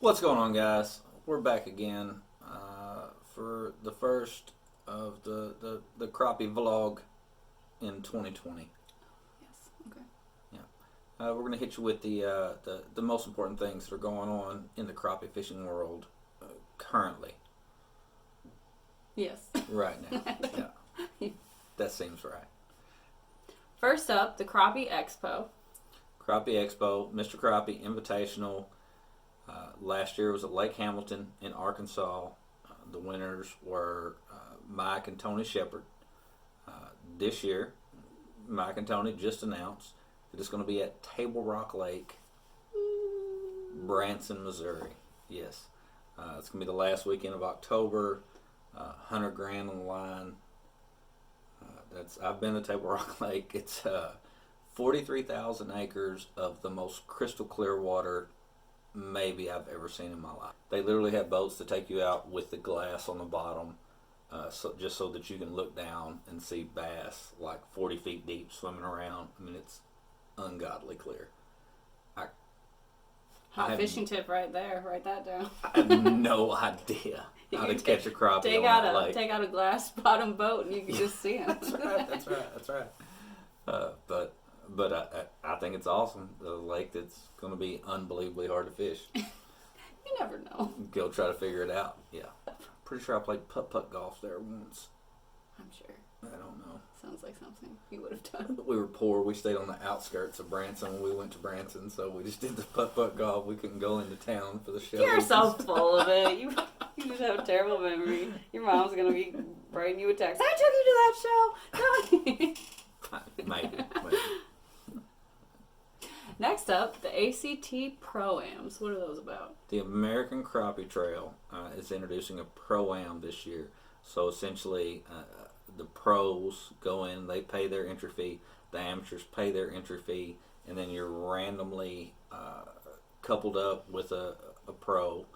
What's going on, guys? We're back again for the first of the crappie vlog in 2020. Yes. Okay. Yeah, we're gonna hit you with the most important things that are going on in the crappie fishing world currently, Yes. right now. Yeah, that seems right. First up, the Crappie Expo. Crappie Expo, Mr. Crappie Invitational. Last year was at Lake Hamilton in Arkansas. The winners were Mike and Tony Shepard. This year, Mike and Tony just announced that it's going to be at Table Rock Lake, Branson, Missouri. Yes, it's going to be the last weekend of October. $100,000 on the line. I've been to Table Rock Lake. It's 43,000 acres of the most crystal clear water maybe I've ever seen in my life. They literally have boats to take you out with the glass on the bottom, just so that you can look down and see bass like 40 feet deep swimming around. I mean, it's ungodly clear. Hot fishing tip right there. Write that down. I have no idea how to catch a crappie on that lake. Take out a glass bottom boat and you can just see them. That's right. But I think it's awesome. The lake that's going to be unbelievably hard to fish. You never know. Go try to figure it out. Yeah. Pretty sure I played putt-putt golf there once. I'm sure. I don't know. Sounds like something you would have done. We were poor. We stayed on the outskirts of Branson when we went to Branson, so we just did the putt-putt golf. We couldn't go into town for the show. You're so full of it. You just have a terrible memory. Your mom's going to be writing you a text. I took you to that show. Maybe. Next up, the ACT ProAms. What are those about? The American Crappie Trail is introducing a ProAm this year. So essentially, the pros go in, they pay their entry fee, the amateurs pay their entry fee, and then you're randomly coupled up with a pro,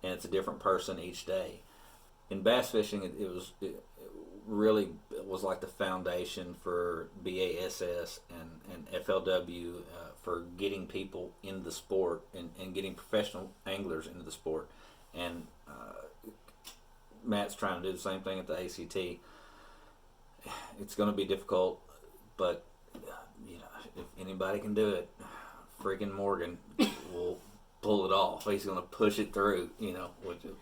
and it's a different person each day. In bass fishing, it really was like the foundation for BASS and FLW for getting people into the sport and getting professional anglers into the sport. And Matt's trying to do the same thing at the ACT. It's going to be difficult, but if anybody can do it, freaking Morgan will pull it off. He's going to push it through,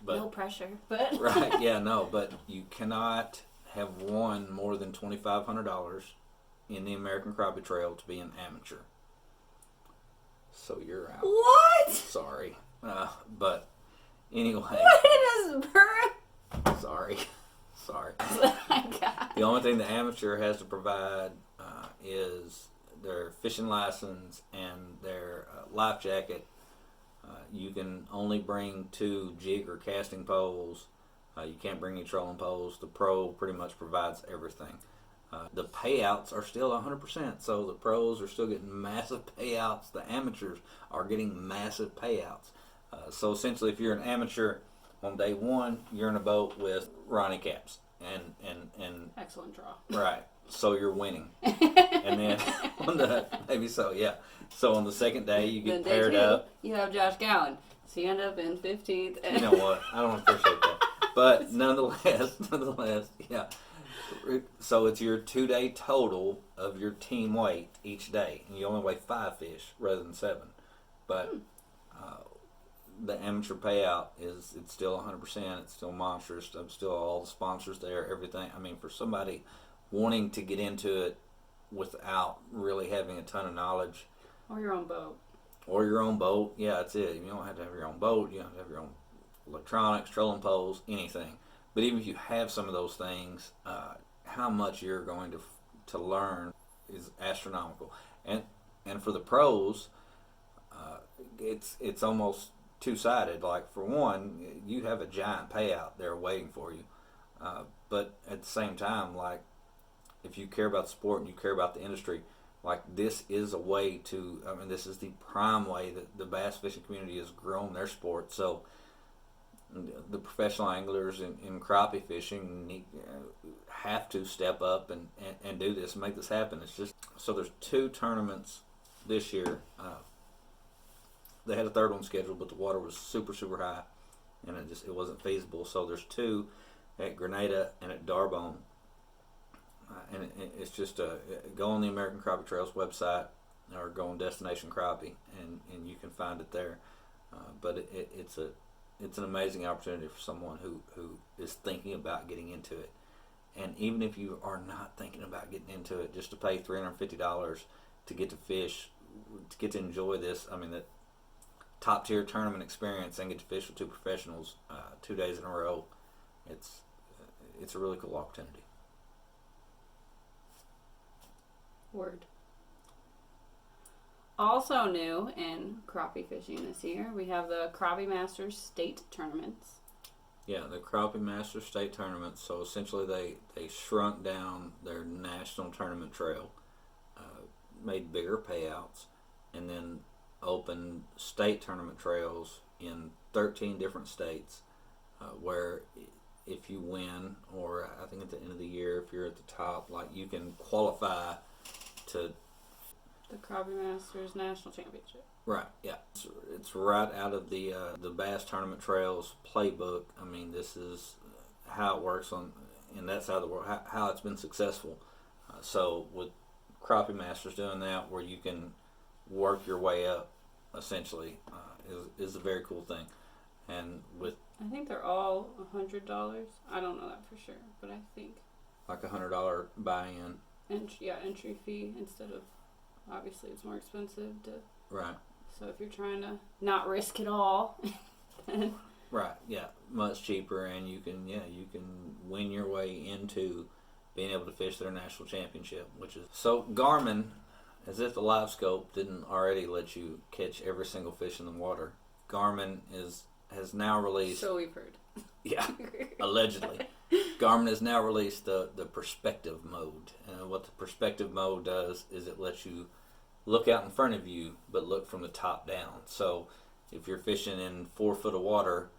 but no pressure, but right, yeah, no, but you cannot have won more than $2,500 in the American Crappie Trail to be an amateur. So you're out. What? Sorry, but anyway. What is Sorry. Oh my God. The only thing the amateur has to provide is their fishing license and their life jacket. You can only bring 2 jig or casting poles. You can't bring any trolling poles. The pro pretty much provides everything. The payouts are still 100%, so the pros are still getting massive payouts. The amateurs are getting massive payouts. So essentially, if you're an amateur on day 1, you're in a boat with Ronnie Caps and Excellent draw. right. So you're winning, and then maybe so, yeah. So on the second day, you get paired up. You have Josh Gowan, so you end up in 15th. You know what? I don't appreciate that, but nonetheless, yeah. So it's your 2-day total of your team weight each day, and you only weigh 5 fish rather than 7. But the amateur payout it's still 100%. It's still monstrous. Still all the sponsors there, everything. I mean, for somebody wanting to get into it without really having a ton of knowledge, Or your own boat. Yeah, that's it. You don't have to have your own boat. You don't have to have your own electronics, trolling poles, anything. But even if you have some of those things, how much you're going to learn is astronomical. And for the pros, it's almost two-sided. Like, for one, you have a giant payout there waiting for you. But at the same time, like, if you care about the sport and you care about the industry, like, this is a way to, this is the prime way that the bass fishing community has grown their sport. So the professional anglers in crappie fishing have to step up and do this and make this happen. It's just, so there's 2 tournaments this year. they had a third one scheduled, but the water was super super high, and it wasn't feasible. So there's two at Grenada and at Darbone, and it's just go on the American Crappie Trails website or go on Destination Crappie, and you can find it there. But it's an amazing opportunity for someone who is thinking about getting into it. And even if you are not thinking about getting into it, just to pay $350 to get to fish, to get to enjoy this, I mean, the top tier tournament experience and get to fish with two professionals 2 days in a row, it's a really cool opportunity. Word. Also new in crappie fishing this year, we have the Crappie Masters state tournaments. Yeah, the Crappie Masters state tournaments. So essentially, they shrunk down their national tournament trail, made bigger payouts, and then opened state tournament trails in 13 different states, where if you win, or I think at the end of the year, if you're at the top, like you can qualify to the Crappie Masters National Championship. Right, yeah. It's right out of the Bass Tournament Trails playbook. I mean, this is how it works in that side of the world, how it's been successful. So with Crappie Masters doing that, where you can work your way up, essentially, is a very cool thing. And with I think they're all $100. I don't know that for sure, but I think like $100 buy-in. Entry fee instead of, obviously it's more expensive to. Right. So if you're trying to not risk it all, then right, yeah, much cheaper, and you can win your way into being able to fish their national championship, which is so Garmin, as if the live scope didn't already let you catch every single fish in the water. Garmin has now released. So we've heard. Yeah, allegedly. Garmin has now released the perspective mode, and what the perspective mode does is it lets you look out in front of you, but look from the top down. So if you're fishing in 4 foot of water,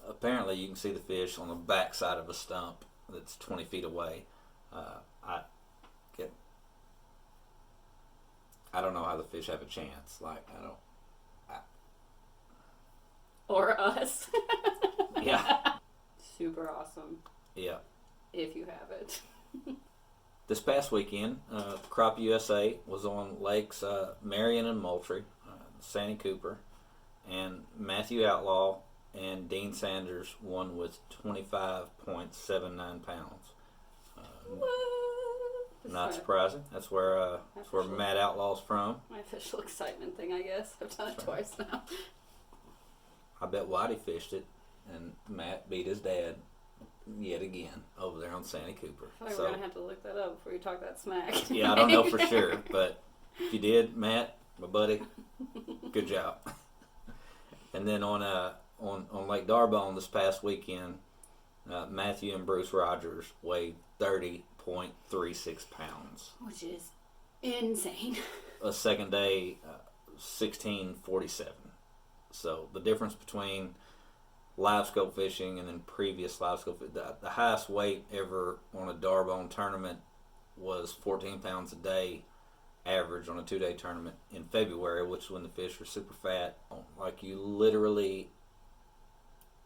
apparently you can see the fish on the back side of a stump that's 20 feet away. I don't know how the fish have a chance. Like, Or us. Yeah. Super awesome. Yeah. If you have it. This past weekend, Crappie USA was on lakes Marion and Moultrie, Santee Cooper, and Matthew Outlaw and Dean Sanders won with 25.79 pounds. Not surprising. That's where Matt Outlaw's from. My official excitement thing, I guess. I've done it twice now. I bet Whitey fished it, and Matt beat his dad yet again over there on Santee Cooper. I feel like we're going to have to look that up before you talk that smack. Yeah, I don't know for sure, but if you did, Matt, my buddy, good job. And then on Lake Darbone this past weekend, Matthew and Bruce Rogers weighed 30.36 pounds. Which is insane. A second day, 16.47. So the difference between live scope fishing and then previous live scope, the highest weight ever on a Darbone tournament was 14 pounds a day average on a 2-day tournament in February, which is when the fish were super fat. Like, you literally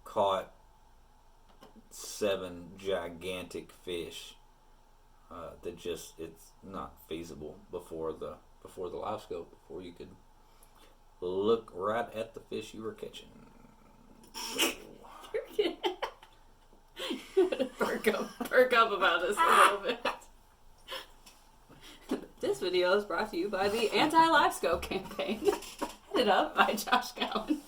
caught 7 gigantic fish that just, it's not feasible before the live scope, before you could look right at the fish you were catching. So, Perk up about this a little bit. This video is brought to you by the Anti-Live Scope campaign, headed up by Josh Cowan.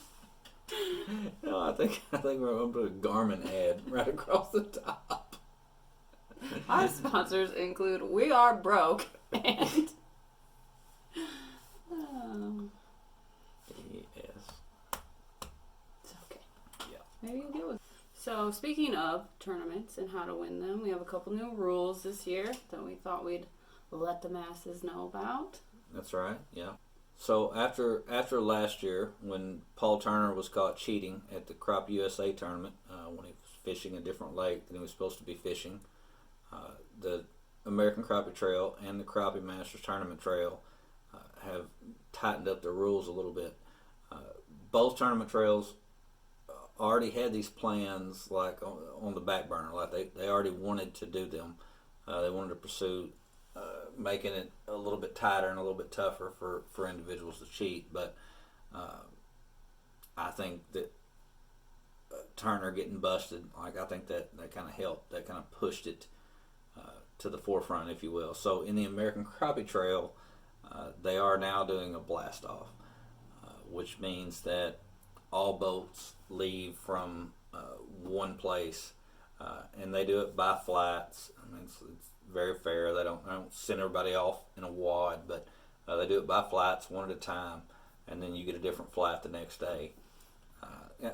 No, I think we're going to put a Garmin ad right across the top. Our sponsors include We Are Broke and yes. It's okay. Yeah. Maybe you deal with it. So speaking of tournaments and how to win them, we have a couple new rules this year that we thought we'd let the masses know about. That's right. Yeah. So after last year, when Paul Turner was caught cheating at the Crappie USA tournament, when he was fishing a different lake than he was supposed to be fishing, the American Crappie Trail and the Crappie Masters Tournament Trail have tightened up the rules a little bit. both tournament trails already had these plans like on the back burner. Like they already wanted to do them. They wanted to pursue making it a little bit tighter and a little bit tougher for individuals to cheat. But I think that Turner getting busted, like I think that kind of helped. That kind of pushed it to the forefront, if you will. So in the American Crappie Trail, they are now doing a blast off, which means that all boats leave from one place, and they do it by flats. I mean, it's very fair. They don't send everybody off in a wad, but they do it by flats, one at a time, and then you get a different flat the next day,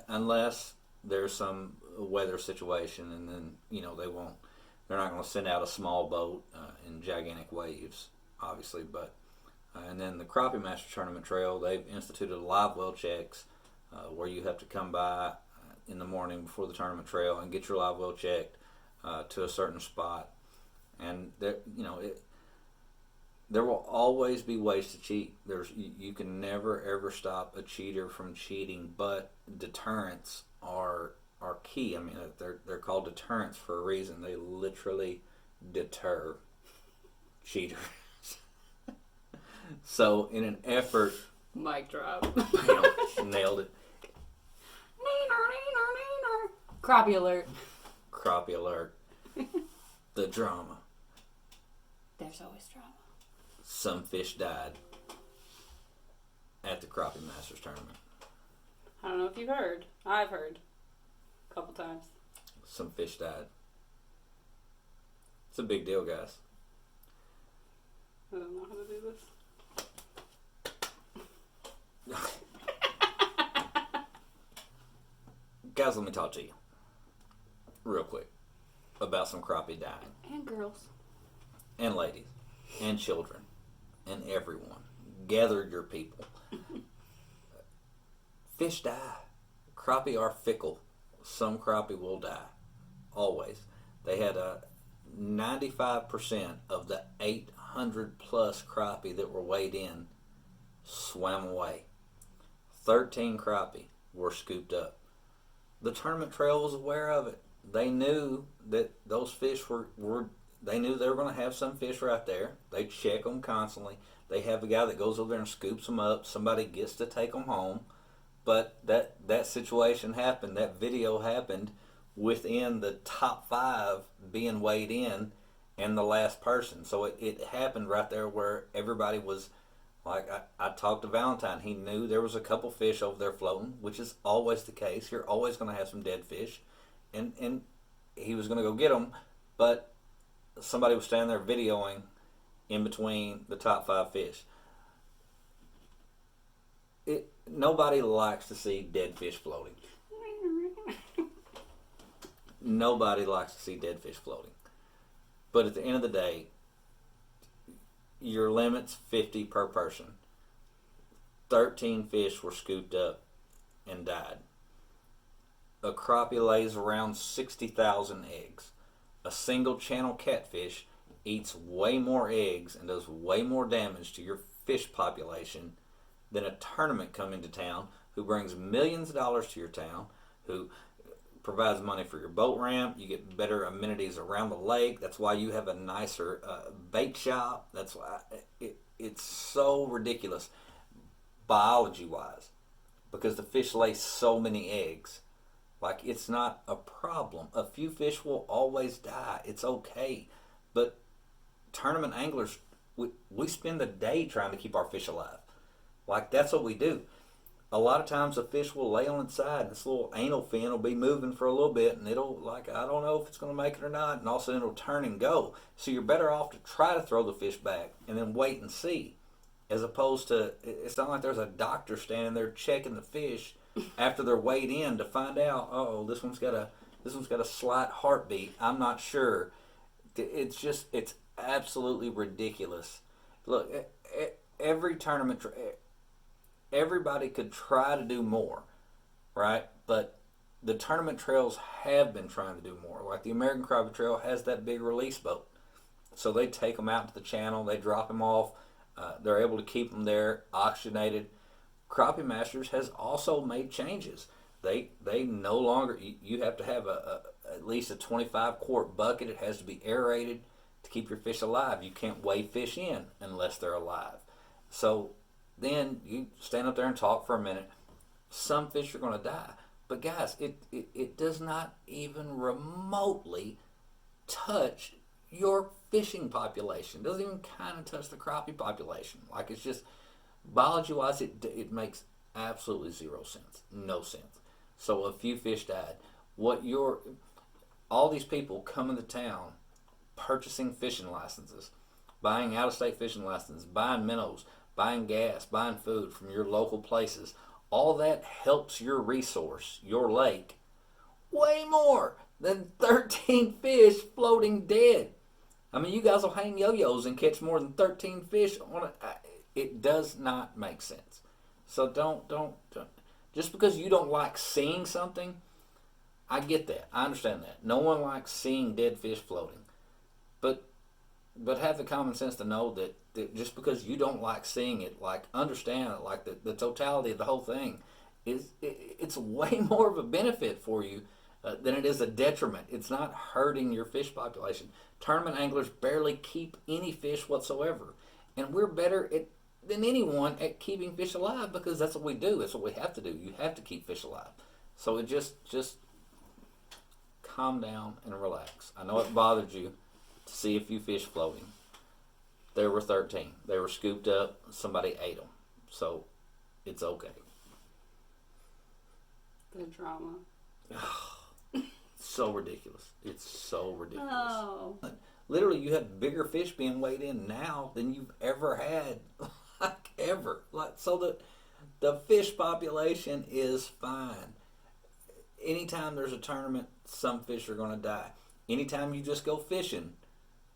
unless there's some weather situation, and then they're not going to send out a small boat in gigantic waves, obviously. But and then the Crappie Masters Tournament Trail, they've instituted live well checks where you have to come by in the morning before the tournament trail and get your live well checked to a certain spot. And there will always be ways to cheat. You can never ever stop a cheater from cheating, but deterrents are key. I mean, they're called deterrents for a reason. They literally deter cheaters. So in an effort, mic drop. Nailed it. Crappie alert. Crappie alert. The drama. There's always drama. Some fish died at the Crappie Masters tournament. I don't know if you've heard. I've heard. A couple times. Some fish died. It's a big deal, guys. I don't know how to do this. Guys, let me talk to you real quick about some crappie dying. And girls. And ladies. And children. And everyone. Gather your people. Fish die. Crappie are fickle. Some crappie will die. Always. They had 95% of the 800 plus crappie that were weighed in swam away. 13 crappie were scooped up. The tournament trail was aware of it. They knew that those fish they knew they were going to have some fish right there. They check them constantly. They have a guy that goes over there and scoops them up. Somebody gets to take them home. But that situation happened. That video happened within the top 5 being weighed in and the last person. So it happened right there where everybody was. Like, I talked to Valentine. He knew there was a couple fish over there floating, which is always the case. You're always going to have some dead fish. And he was going to go get them, but somebody was standing there videoing in between the top 5 fish. Nobody likes to see dead fish floating. Nobody likes to see dead fish floating. But at the end of the day, your limit's 50 per person. 13 fish were scooped up and died. A crappie lays around 60,000 eggs. A single channel catfish eats way more eggs and does way more damage to your fish population than a tournament coming to town who brings millions of dollars to your town, who provides money for your boat ramp. You get better amenities around the lake. That's why you have a nicer bait shop. That's why it's so ridiculous biology wise, because the fish lay so many eggs. Like, it's not a problem. A few fish will always die. It's okay. But tournament anglers, we spend the day trying to keep our fish alive. Like, that's what we do. A lot of times a fish will lay on its side, and this little anal fin will be moving for a little bit, and it'll, like, I don't know if it's going to make it or not, and all of a sudden it'll turn and go. So you're better off to try to throw the fish back and then wait and see, as opposed to, it's not like there's a doctor standing there checking the fish after they're weighed in to find out, oh, this one's got a slight heartbeat. I'm not sure. It's absolutely ridiculous. Look, every tournament, everybody could try to do more, right? But the tournament trails have been trying to do more. Like the American Crappie Trail has that big release boat. So they take them out to the channel, they drop them off, they're able to keep them there, oxygenated. Crappie Masters has also made changes. They no longer, you have to have at least a 25-quart bucket. It has to be aerated to keep your fish alive. You can't weigh fish in unless they're alive. So then you stand up there and talk for a minute. Some fish are going to die. But guys, it does not even remotely touch your fishing population. It doesn't even kind of touch the crappie population. Like, it's just, biology-wise, it makes absolutely zero sense. No sense. So a few fish died. All these people come into town purchasing fishing licenses, buying out-of-state fishing licenses, buying minnows, buying gas, buying food from your local places. All that helps your resource, your lake, way more than 13 fish floating dead. I mean, you guys will hang yo-yos and catch more than 13 fish on it. It does not make sense. So don't. Just because you don't like seeing something, I get that. I understand that. No one likes seeing dead fish floating. But have the common sense to know that just because you don't like seeing it, like, understand it, like the totality of the whole thing it's way more of a benefit for you than it is a detriment. It's not hurting your fish population. Tournament anglers barely keep any fish whatsoever, and we're better than anyone at keeping fish alive because that's what we do. That's what we have to do. You have to keep fish alive. So it just calm down and relax. I know it bothered you to see a few fish floating. There were 13. They were scooped up. Somebody ate them. So it's okay. The drama. So ridiculous. It's so ridiculous. Oh. Literally, you have bigger fish being weighed in now than you've ever had. Like, ever. So the fish population is fine. Anytime there's a tournament, some fish are going to die. Anytime you just go fishing,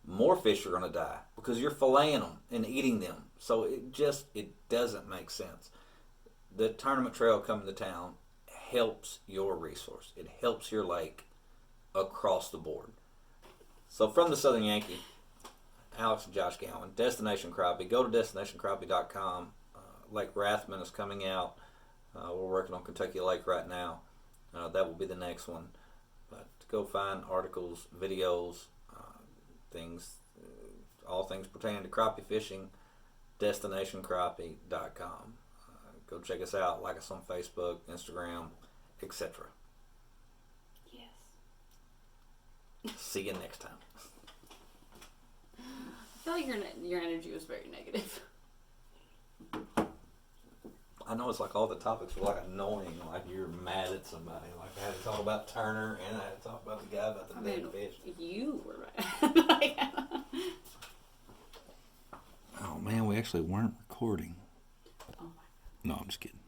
more fish are going to die because you're filleting them and eating them. So it doesn't make sense. The tournament trail coming to town helps your resource. It helps your lake across the board. So from the Southern Yankee, Alex and Josh Gowan, Destination Crappie. Go to destinationcrappie.com. Lake Rathman is coming out. We're working on Kentucky Lake right now. That will be the next one. But go find articles, videos, things, all things pertaining to crappie fishing, destinationcrappie.com. Go check us out, like us on Facebook, Instagram, etc. Yes. See you next time. I feel like your energy was very negative. I know it's like all the topics were like annoying, like you're mad at somebody. Like I had to talk about Turner and I had to talk about the guy about the dead fish. You were right. Oh man, we actually weren't recording. Oh my God. No, I'm just kidding.